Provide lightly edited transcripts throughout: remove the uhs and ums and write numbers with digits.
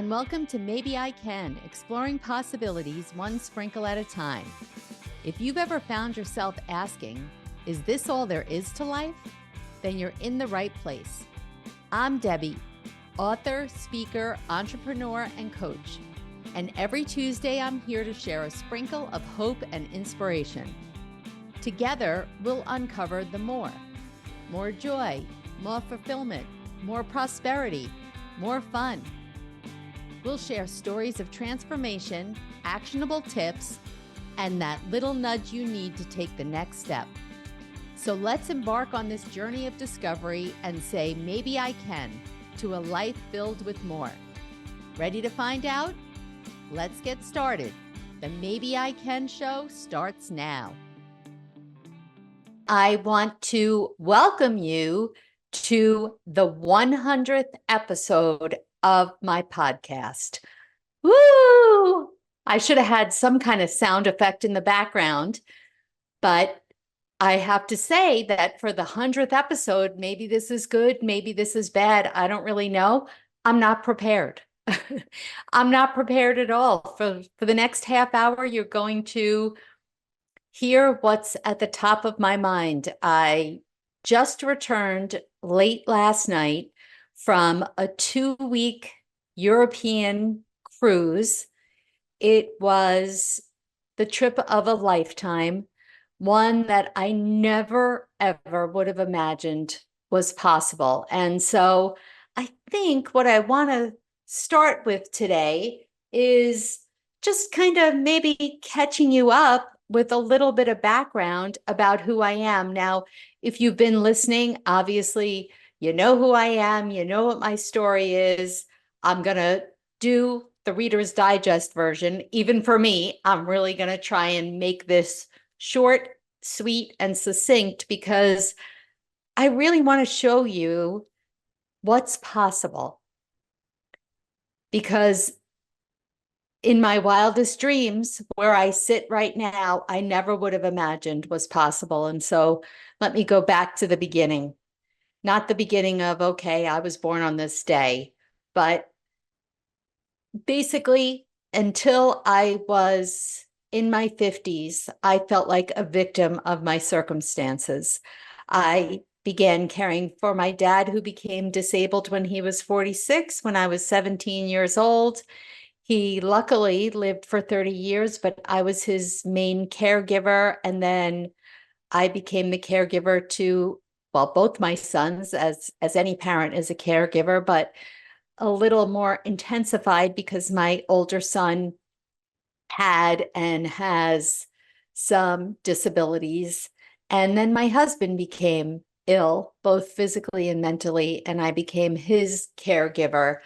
and welcome to Maybe I Can, exploring possibilities one sprinkle at a time. If you've ever found yourself asking, is this all there is to life? Then you're in the right place. I'm Debbie, author, speaker, entrepreneur, and coach. And every Tuesday, I'm here to share a sprinkle of hope and inspiration. Together, we'll uncover the more joy, more fulfillment, more prosperity, more fun. We'll share stories of transformation, actionable tips, and that little nudge you need to take the next step. So let's embark on this journey of discovery and say, maybe I can, to a life filled with more. Ready to find out? Let's get started. The Maybe I Can show starts now. I want to welcome you to the 100th episode of my podcast. Woo! I should have had some kind of sound effect in the background, but I have to say that for the 100th episode, maybe this is good, maybe this is bad. I don't really know. I'm not prepared. I'm not prepared at all. For the next half hour, you're going to hear what's at the top of my mind. I just returned late last night from a 2-week European cruise. It was the trip of a lifetime, one that I never, ever would have imagined was possible. And so I think what I want to start with today is just kind of maybe catching you up with a little bit of background about who I am. Now, if you've been listening, obviously, you know who I am, you know what my story is. I'm going to do the Reader's Digest version. Even for me, I'm really going to try and make this short, sweet, and succinct because I really want to show you what's possible. Because in my wildest dreams, where I sit right now, I never would have imagined was possible. And so let me go back to the beginning. Not the beginning of, okay, I was born on this day, but basically until I was in my 50s, I felt like a victim of my circumstances. I began caring for my dad, who became disabled when he was 46, when I was 17 years old. He luckily lived for 30 years, but I was his main caregiver. And then I became the caregiver to, well, both my sons, as any parent is a caregiver, but a little more intensified because my older son had and has some disabilities. And then my husband became ill, both physically and mentally, and I became his caregiver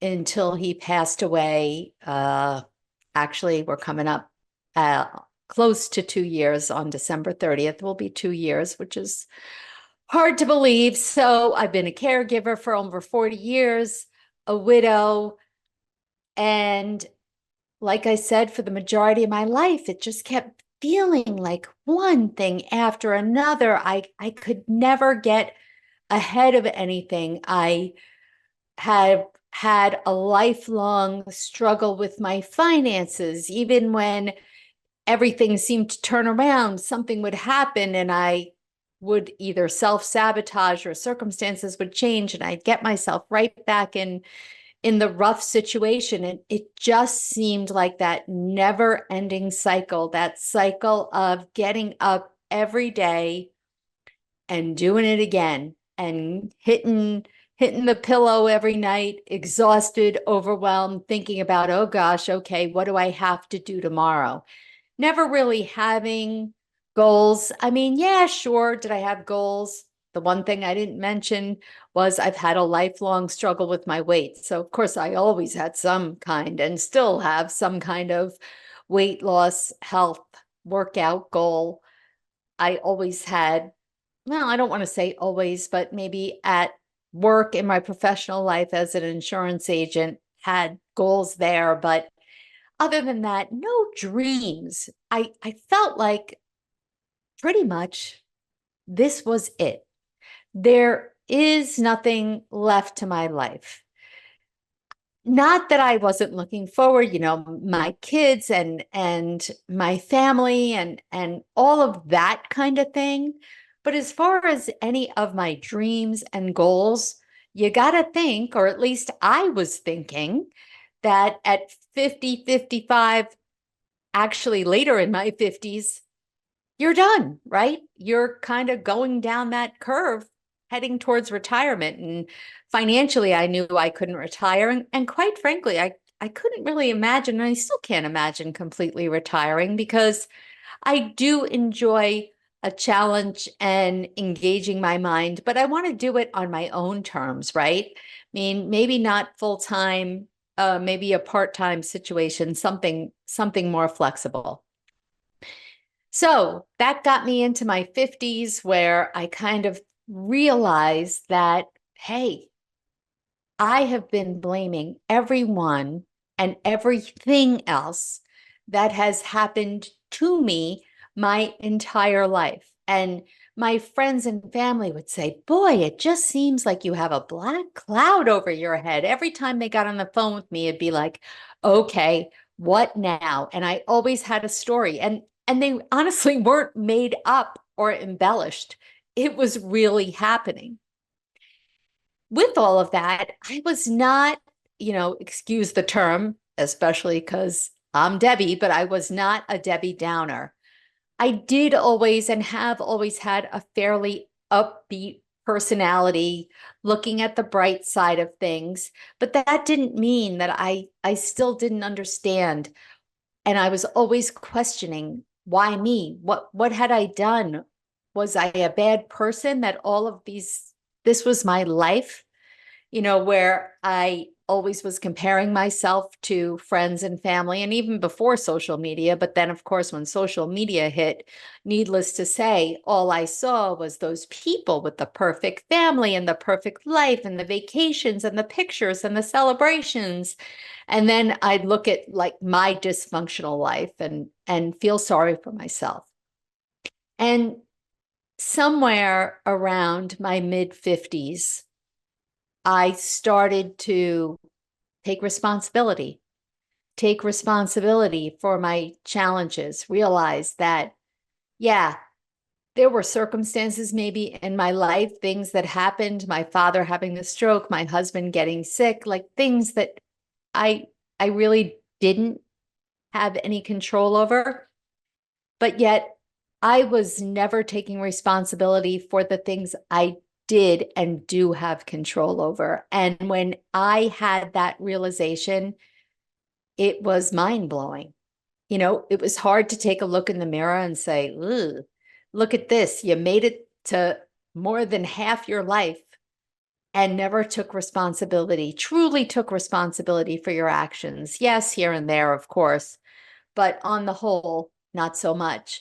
until he passed away. Actually, we're coming up close to 2 years. On December 30th will be 2 years, which is hard to believe. So I've been a caregiver for over 40 years, a widow. And like I said, for the majority of my life, it just kept feeling like one thing after another. I could never get ahead of anything. I had a lifelong struggle with my finances. Even when everything seemed to turn around, something would happen and I would either self-sabotage or circumstances would change and I'd get myself right back in the rough situation. And it just seemed like that never-ending cycle, that cycle of getting up every day and doing it again and hitting the pillow every night, exhausted, overwhelmed, thinking about, oh gosh, okay, what do I have to do tomorrow? Never really having goals. I mean, yeah, sure. Did I have goals? The one thing I didn't mention was I've had a lifelong struggle with my weight. So of course I always had some kind and still have some kind of weight loss, health, workout goal. I always had, well, I don't want to say always, but maybe at work in my professional life as an insurance agent, had goals there. But other than that, no dreams. I felt like pretty much this was it. There is nothing left to my life. not that I wasn't looking forward, my kids and my family and all of that kind of thing. But as far as any of my dreams and goals, you got to think, or at least I was thinking, that at 50, 55, actually later in my 50s, you're done, right? You're kind of going down that curve heading towards retirement. And financially, I knew I couldn't retire. And quite frankly, I couldn't really imagine, and I still can't imagine completely retiring because I do enjoy a challenge and engaging my mind, but I want to do it on my own terms, right? I mean, maybe not full time, maybe a part-time situation, something more flexible. So that got me into my 50s where I kind of realized that, hey, I have been blaming everyone and everything else that has happened to me my entire life. And my friends and family would say, boy, it just seems like you have a black cloud over your head. Every time they got on the phone with me, it'd be like, okay, what now? And I always had a story. And they honestly weren't made up or embellished. It was really happening. With all of that, I was not, excuse the term, especially because I'm Debbie, but I was not a Debbie Downer. I did always and have always had a fairly upbeat personality, looking at the bright side of things, but that didn't mean that I still didn't understand. And I was always questioning, why me? What had I done? Was I a bad person that this was my life? Where I always was comparing myself to friends and family, and even before social media. But then, of course, when social media hit, needless to say, all I saw was those people with the perfect family and the perfect life and the vacations and the pictures and the celebrations. And then I'd look at like my dysfunctional life and feel sorry for myself. And somewhere around my mid 50s, I started to take responsibility for my challenges, realize that, yeah, there were circumstances maybe in my life, things that happened, my father having the stroke, my husband getting sick, like things that I I really didn't have any control over, but yet I was never taking responsibility for the things I did and do have control over. And when I had that realization, it was mind blowing. It was hard to take a look in the mirror and say, "Ugh, look at this. You made it to more than half your life and never took responsibility, truly took responsibility for your actions." Yes, here and there, of course, but on the whole, not so much.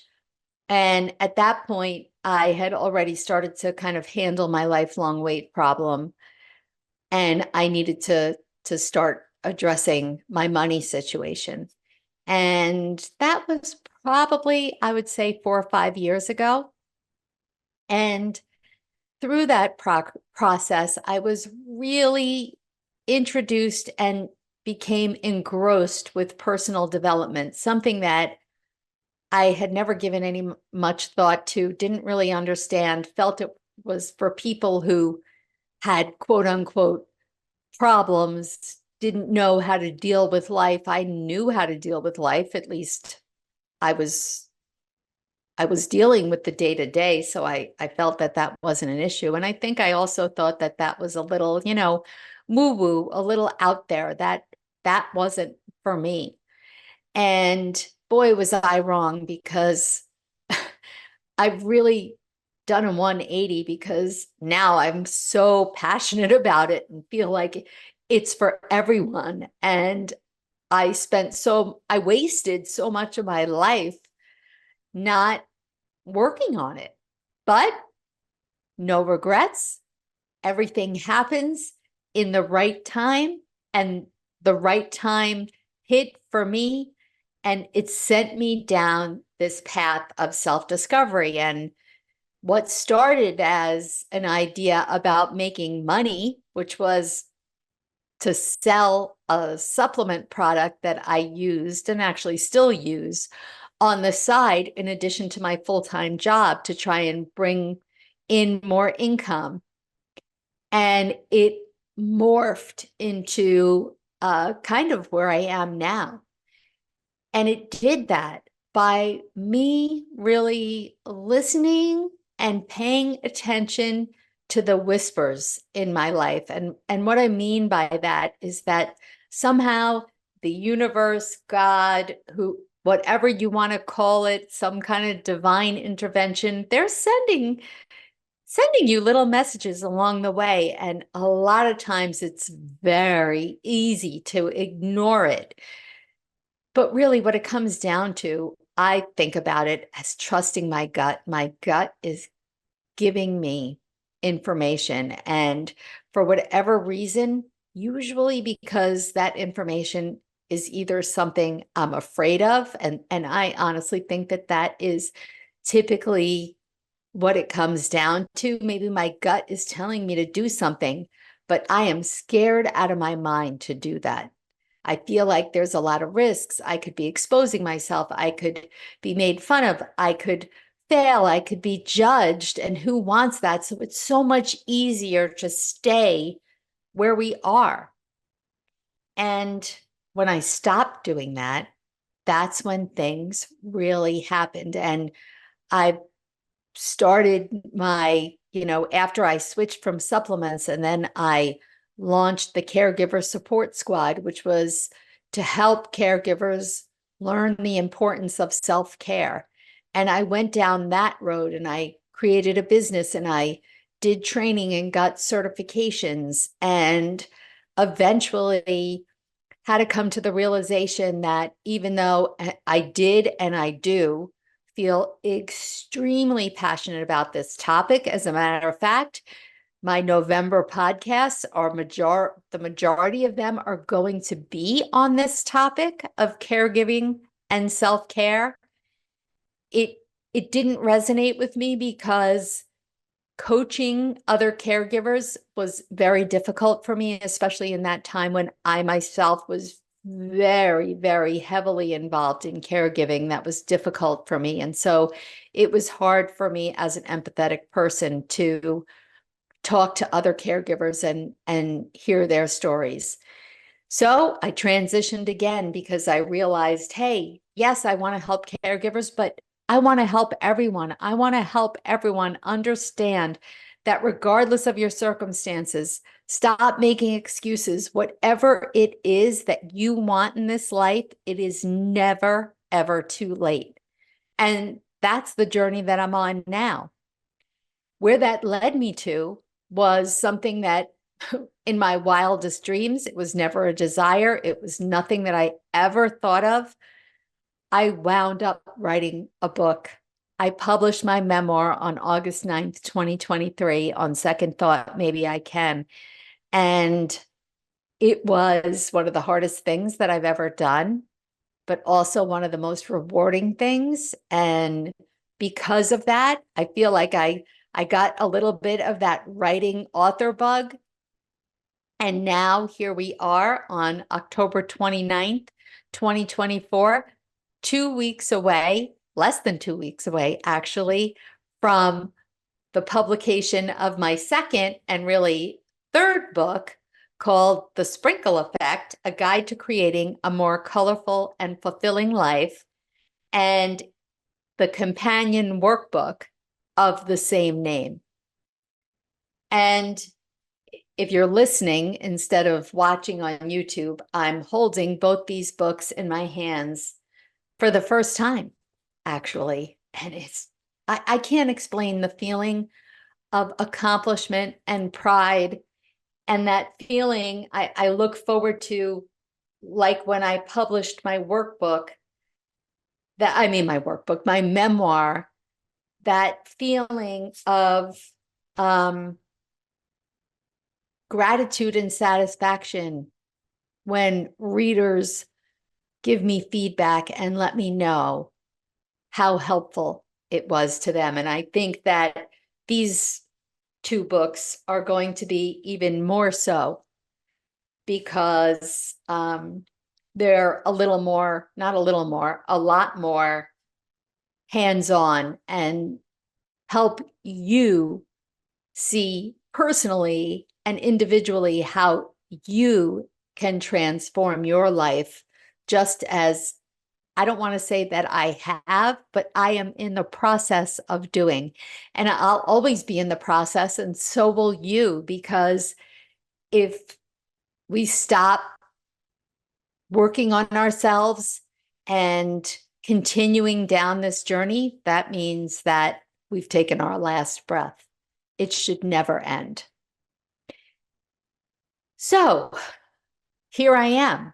And at that point, I had already started to kind of handle my lifelong weight problem. And I needed to start addressing my money situation. And that was probably, I would say, 4 or 5 years ago. And through that process, I was really introduced and became engrossed with personal development, something that I had never given any much thought to, didn't really understand, felt it was for people who had quote unquote problems, didn't know how to deal with life. I knew how to deal with life. At least I was I was dealing with the day to day, so I felt that that wasn't an issue. And I think I also thought that that was a little, woo woo, a little out there. That wasn't for me. And boy, was I wrong, because I've really done a 180, because now I'm so passionate about it and feel like it's for everyone. And I wasted so much of my life not working on it, but no regrets. Everything happens in the right time, and the right time hit for me, and it sent me down this path of self-discovery. And what started as an idea about making money, which was to sell a supplement product that I used and actually still use on the side, in addition to my full-time job, to try and bring in more income. And it morphed into kind of where I am now. And it did that by me really listening and paying attention to the whispers in my life. And what I mean by that is that somehow the universe, God, who, whatever you want to call it, some kind of divine intervention, they're sending you little messages along the way. And a lot of times it's very easy to ignore it. But really what it comes down to, I think about it as trusting my gut. My gut is giving me information. And for whatever reason, usually because that information is either something I'm afraid of, and I honestly think that that is typically what it comes down to. Maybe my gut is telling me to do something, but I am scared out of my mind to do that. I feel like there's a lot of risks. I could be exposing myself. I could be made fun of. I could fail. I could be judged. And who wants that? So it's so much easier to stay where we are. And when I stopped doing that, that's when things really happened. And I started my, after I switched from supplements, and then I launched the Caregiver Support Squad, which was to help caregivers learn the importance of self-care. And I went down that road, and I created a business, and I did training and got certifications, and eventually had to come to the realization that even though I did and I do feel extremely passionate about this topic, as a matter of fact, my November podcasts are the majority of them are going to be on this topic of caregiving and self-care. It didn't resonate with me because coaching other caregivers was very difficult for me, especially in that time when I myself was very, very heavily involved in caregiving. That was difficult for me. And so it was hard for me as an empathetic person to talk to other caregivers and hear their stories. So I transitioned again because I realized, hey, yes, I want to help caregivers, but I want to help everyone. I want to help everyone understand that regardless of your circumstances, stop making excuses. Whatever it is that you want in this life, it is never, ever too late. And that's the journey that I'm on now. Where that led me to was something that in my wildest dreams, it was never a desire. It was nothing that I ever thought of. I wound up writing a book. I published my memoir on August 9th, 2023. On second thought, maybe I can. And it was one of the hardest things that I've ever done, but also one of the most rewarding things. And because of that, I feel like I got a little bit of that writing author bug. And now here we are on October 29th, 2024, 2 weeks away, less than 2 weeks away, actually, from the publication of my second and really third book called The Sprinkle Effect, A Guide to Creating a More Colorful and Fulfilling Life, and the companion workbook of the same name. And if you're listening instead of watching on YouTube, I'm holding both these books in my hands for the first time, actually. And I can't explain the feeling of accomplishment and pride. And that feeling I look forward to, like when I published my workbook, my memoir, that feeling of gratitude and satisfaction when readers give me feedback and let me know how helpful it was to them. And I think that these two books are going to be even more so. because they're a little more, not a little more, a lot more hands-on and help you see personally and individually how you can transform your life, just as I don't want to say that I have, but I am in the process of doing. And I'll always be in the process, and so will you, because if we stop working on ourselves and continuing down this journey, that means that we've taken our last breath. It should never end. So here I am.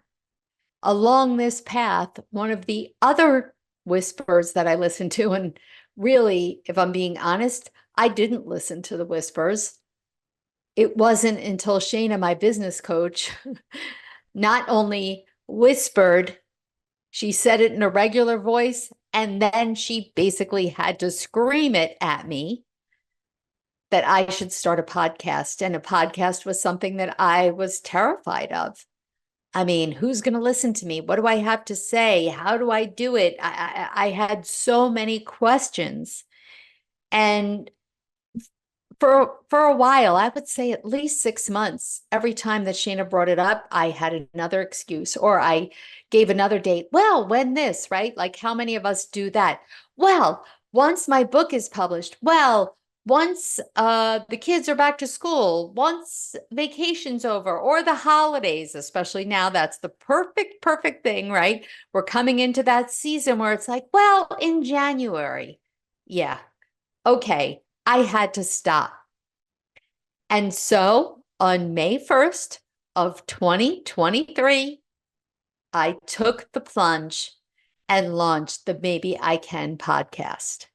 Along this path, one of the other whispers that I listened to, and really, if I'm being honest, I didn't listen to the whispers. It wasn't until Shana, my business coach, not only whispered, she said it in a regular voice, and then she basically had to scream it at me that I should start a podcast. And a podcast was something that I was terrified of. I mean, who's going to listen to me? What do I have to say? How do I do it? I had so many questions. And for a while, I would say at least 6 months, every time that Shana brought it up, I had another excuse, or I gave another date. Well, when this, right? Like, how many of us do that? Well, once my book is published, well, once the kids are back to school, once vacation's over, or the holidays, especially now, that's the perfect thing, right? We're coming into that season where it's like, well, in January. Yeah. Okay. I had to stop. And so on May 1st of 2023, I took the plunge and launched the Maybe I Can podcast.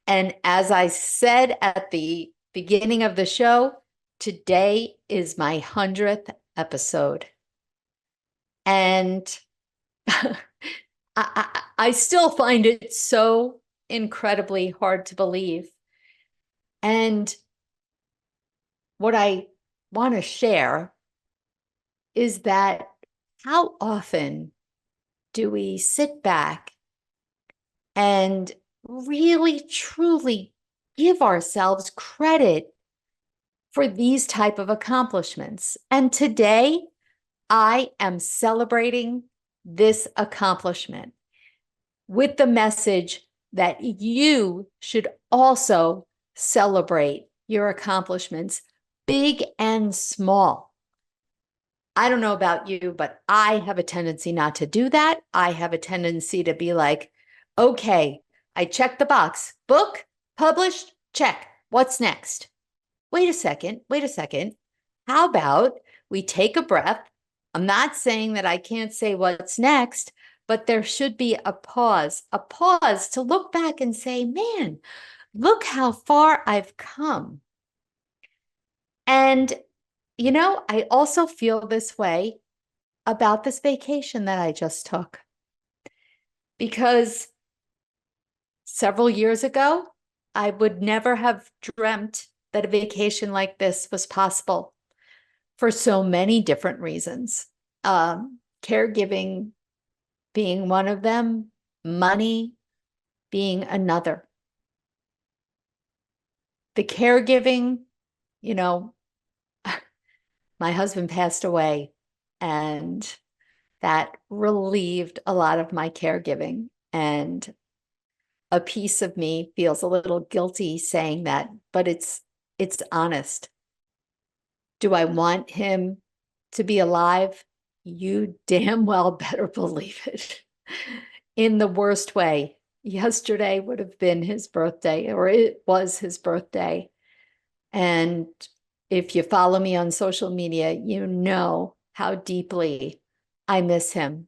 And as I said at the beginning of the show, today is my 100th episode. And I still find it so incredibly hard to believe. And what I want to share is that how often do we sit back and really, truly give ourselves credit for these type of accomplishments? And today, I am celebrating this accomplishment with the message that you should also celebrate your accomplishments, big and small. I don't know about you, but I have a tendency not to do that. I have a tendency to be like, okay, I checked the box. Book, published, check. What's next? Wait a second. How about we take a breath? I'm not saying that I can't say what's next, but there should be a pause to look back and say, man, look how far I've come. And, I also feel this way about this vacation that I just took. Because several years ago, I would never have dreamt that a vacation like this was possible for so many different reasons. Caregiving being one of them, money being another. The caregiving, my husband passed away, and that relieved a lot of my caregiving. And a piece of me feels a little guilty saying that, but it's honest. Do I want him to be alive? You damn well better believe it. In the worst way. Yesterday would have been his birthday, or it was his birthday. And if you follow me on social media, you know how deeply I miss him.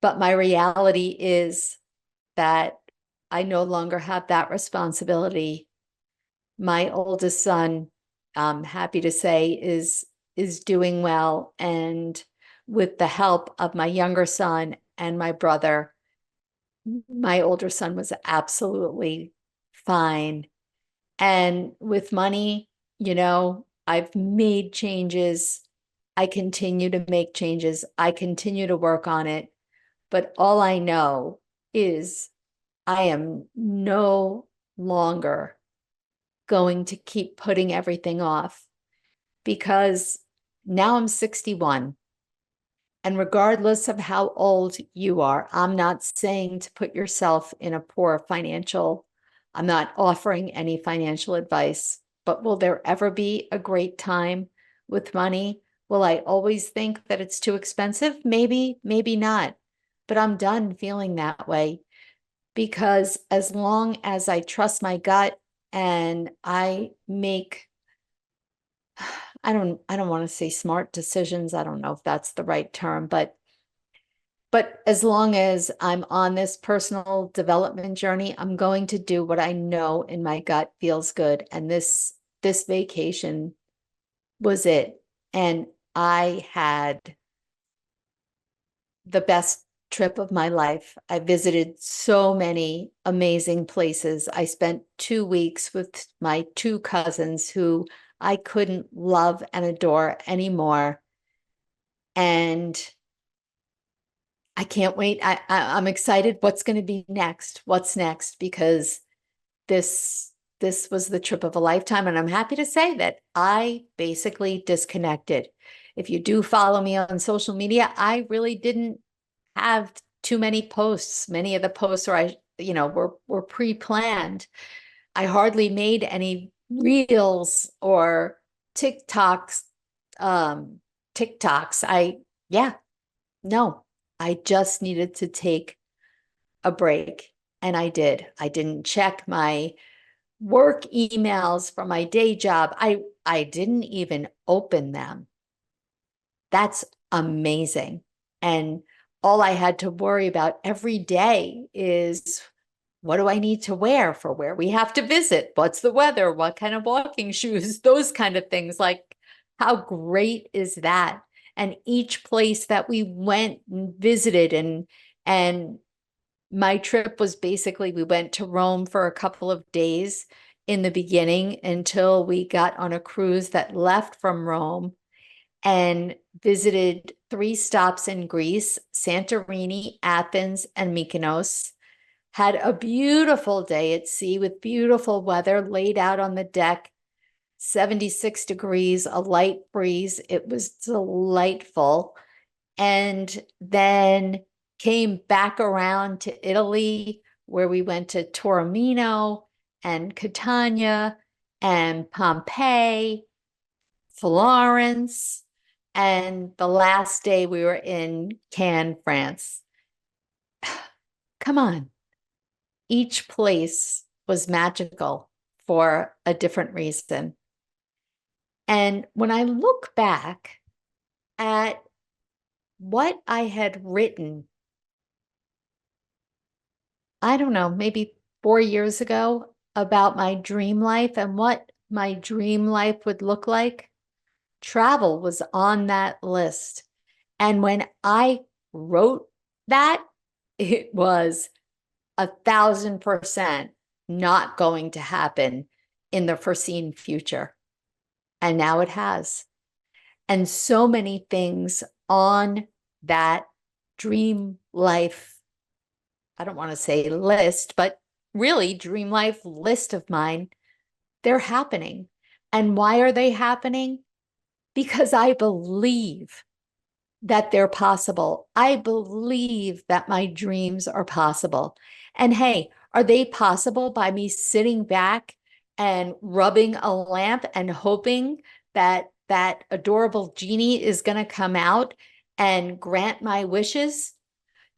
But my reality is that I no longer have that responsibility. My oldest son, I'm happy to say, is doing well. And with the help of my younger son and my brother, my older son was absolutely fine. And with money, I've made changes I continue to make changes. I continue to work on it. But all I know is I am no longer going to keep putting everything off, because now I'm 61. And regardless of how old you are, I'm not saying to put yourself in a poor financial, I'm not offering any financial advice, but will there ever be a great time with money? Will I always think that it's too expensive? Maybe, maybe not. But I'm done feeling that way, because as long as I trust my gut and I make, I don't want to say smart decisions. I don't know if that's the right term, but as long as I'm on this personal development journey, I'm going to do what I know in my gut feels good. And this vacation was it. And I had the best trip of my life. I visited so many amazing places. I spent 2 weeks with my two cousins who I couldn't love and adore anymore. And I can't wait. I'm excited. What's going to be next? What's next? Because this was the trip of a lifetime, and I'm happy to say that I basically disconnected. If you do follow me on social media, I really didn't have too many posts. Many of the posts were pre-planned. I hardly made any reels or TikToks. Um, TikToks. Yeah, no. I just needed to take a break, and I did. I didn't check my work emails from my day job. I didn't even open them. That's amazing. And all I had to worry about every day is, what do I need to wear for where we have to visit? What's the weather? What kind of walking shoes? Those kind of things. Like, how great is that? And each place that we went and visited, and my trip was basically, we went to Rome for a couple of days in the beginning until we got on a cruise that left from Rome and visited 3 stops in Greece: Santorini, Athens, and Mykonos. Had a beautiful day at sea with beautiful weather, laid out on the deck, 76 degrees, a light breeze. It was delightful. And then came back around to Italy, where we went to Taormino and Catania and Pompeii, Florence, and the last day we were in Cannes, France. Come on. Each place was magical for a different reason. And when I look back at what I had written, I don't know, maybe 4 years ago, about my dream life and what my dream life would look like, travel was on that list. And when I wrote that, it was 1,000% not going to happen in the foreseen future. And now it has. And so many things on that dream life, I don't want to say list, but really dream life list of mine, they're happening. And why are they happening? Because I believe that they're possible. I believe that my dreams are possible. And hey, are they possible by me sitting back and rubbing a lamp and hoping that that adorable genie is going to come out and grant my wishes?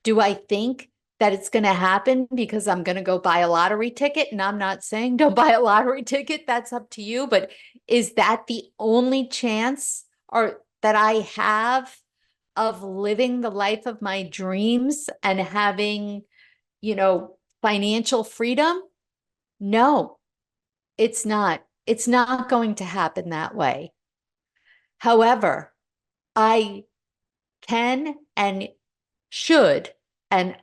Do I think that it's going to happen because I'm going to go buy a lottery ticket? And I'm not saying don't buy a lottery ticket. That's up to you. But is that the only chance or that I have of living the life of my dreams and having, financial freedom? No, it's not. It's not going to happen that way. However, I can and should, and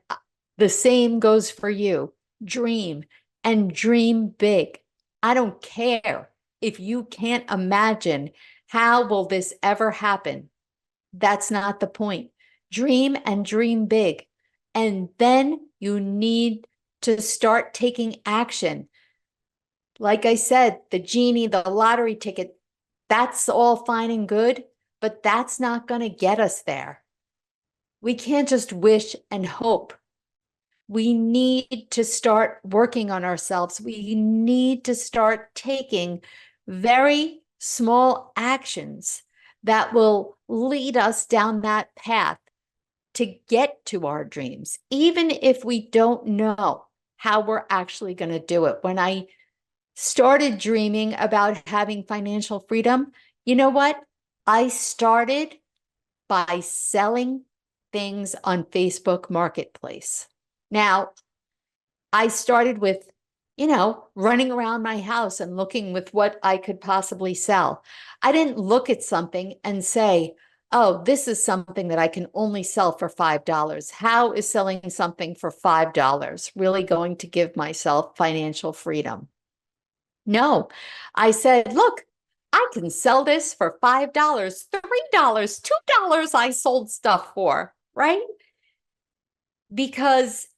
the same goes for you, dream and dream big. I don't care if you can't imagine how will this ever happen. That's not the point. Dream and dream big. And then you need to start taking action. Like I said, the genie, the lottery ticket, that's all fine and good, but that's not going to get us there. We can't just wish and hope. We need to start working on ourselves. We need to start taking very small actions that will lead us down that path to get to our dreams, even if we don't know how we're actually going to do it. When I started dreaming about having financial freedom, you know what? I started by selling things on Facebook Marketplace. Now, I started with, running around my house and looking with what I could possibly sell. I didn't look at something and say, oh, this is something that I can only sell for $5. How is selling something for $5 really going to give myself financial freedom? No, I said, look, I can sell this for $5, $3, $2 I sold stuff for, right? Because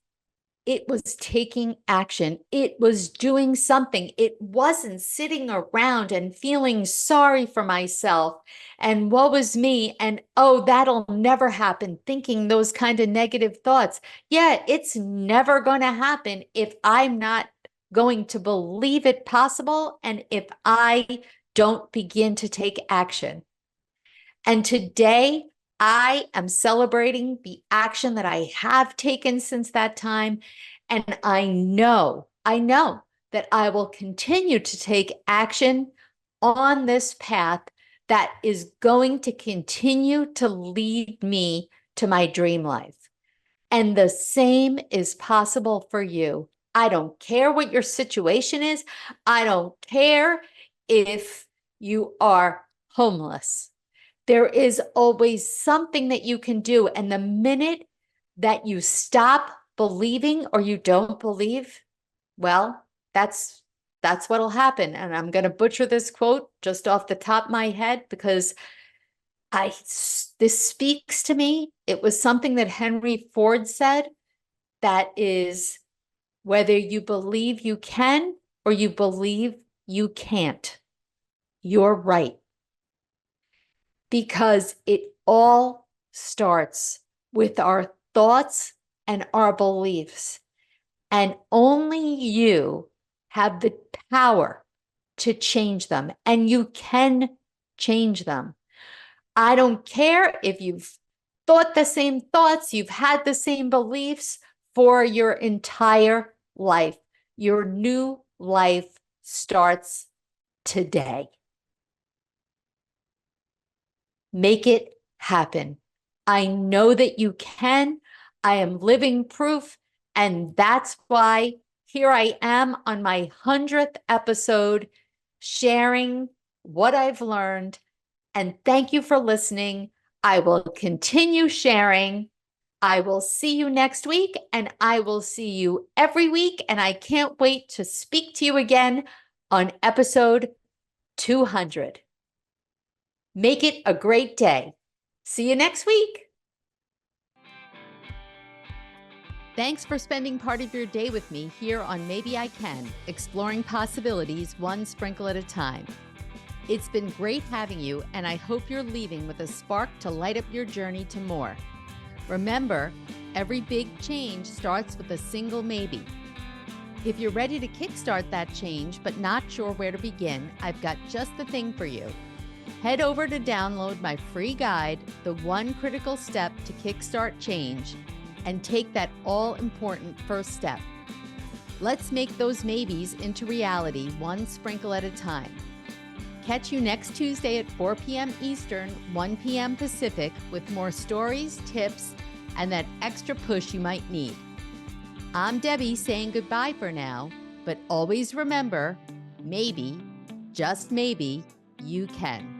it was taking action. It was doing something. It wasn't sitting around and feeling sorry for myself and woe is me and, oh, that'll never happen, thinking those kind of negative thoughts. Yeah, it's never going to happen if I'm not going to believe it possible and if I don't begin to take action. And today, I am celebrating the action that I have taken since that time. And I know that I will continue to take action on this path that is going to continue to lead me to my dream life. And the same is possible for you. I don't care what your situation is. I don't care if you are homeless. There is always something that you can do. And the minute that you stop believing or you don't believe, well, that's what'll happen. And I'm going to butcher this quote just off the top of my head because this speaks to me. It was something that Henry Ford said, that is, whether you believe you can or you believe you can't, you're right. Because it all starts with our thoughts and our beliefs. And only you have the power to change them. And you can change them. I don't care if you've thought the same thoughts, you've had the same beliefs for your entire life. Your new life starts today. Make it happen. I know that you can. I am living proof. And that's why here I am on my 100th episode, sharing what I've learned. And thank you for listening. I will continue sharing. I will see you next week, and I will see you every week. And I can't wait to speak to you again on episode 200. Make it a great day. See you next week. Thanks for spending part of your day with me here on Maybe I Can, exploring possibilities one sprinkle at a time. It's been great having you, and I hope you're leaving with a spark to light up your journey to more. Remember, every big change starts with a single maybe. If you're ready to kickstart that change but not sure where to begin, I've got just the thing for you. Head over to download my free guide, The One Critical Step to Kickstart Change, and take that all-important first step. Let's make those maybes into reality one sprinkle at a time. Catch you next Tuesday at 4 p.m. Eastern, 1 p.m. Pacific with more stories, tips, and that extra push you might need. I'm Debbie saying goodbye for now, but always remember, maybe, just maybe, you can.